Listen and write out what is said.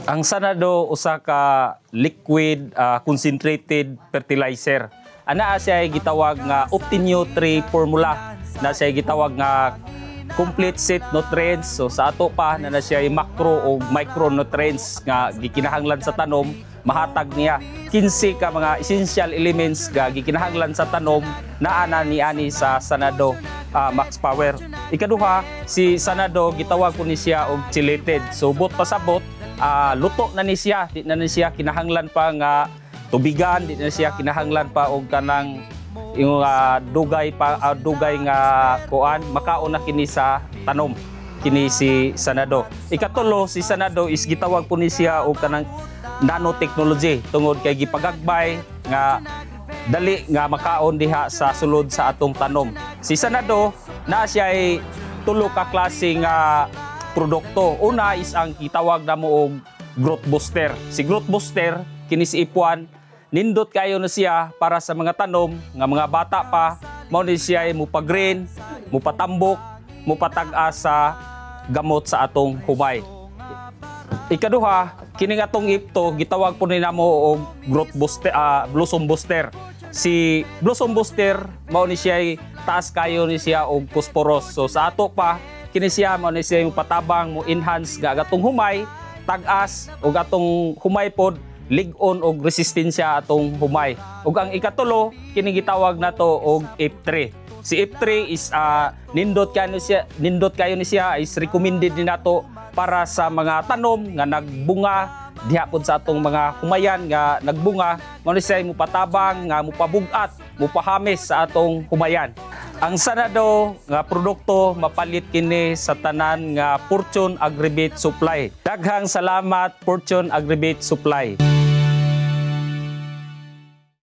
Ang sanado usa ka liquid concentrated fertilizer. Ana siya gitawag nga OptiNutri formula, na siya gitawag nga complete set nutrients. So sa ato pa na siya macro o micronutrients nga gikinahanglan sa tanom, mahatag niya 15 ka mga essential elements nga gikinahanglan sa tanom naa na niani sa sanado Max Power. Ikaduha, si sanado gitawag ko ni siya og chelated. So bot pasabot luto na ni siya, di na ni siya kinahanglan pa nga tubigan, di na siya kinahanglan pa og kanang yung dugay nga kuan, makaon na kini sa tanom kini si sanado. Ikatulo, si sanado is gitawag po ni siya og kanang nanotechnology tungod kay gipagagbay nga dali nga makaon diha sa sulod sa atong tanom. Si sanado na siya ay tulo ka klase nga produkto. Una is ang gitawag namo og growth booster. Si growth booster kini si ipuan, nindot kayo na siya para sa mga tanom nga mga bata pa, mao ni siya ay mupa-green, mupatambok, mupatag-as sa gamot sa atong humay. Ikaduha, kini nga tong ipto gitawag po ni namo og growth booster, blossom booster. Si blossom booster mao ni siya ay taas kayo ni siya og phosphorus. So sa ato pa kini siya mao ni siya yung patabang mo enhance ga atong humay, tag-as ug atong humay pod lig-on og resistensya atong humay. Ug ang ikatulo kini gitawag nato og F3. Si F3 is nindot kayo ni siya is recommended ni nato para sa mga tanom nga nagbunga diha pod sa atong mga humayan nga nagbunga, mao ni siya mupatabang nga mupabug-at, mupahamis sa atong humayan. Ang sanado nga produkto mapalit kini sa tanan nga Fortune Agribit Supply. Daghang salamat Fortune Agribit Supply.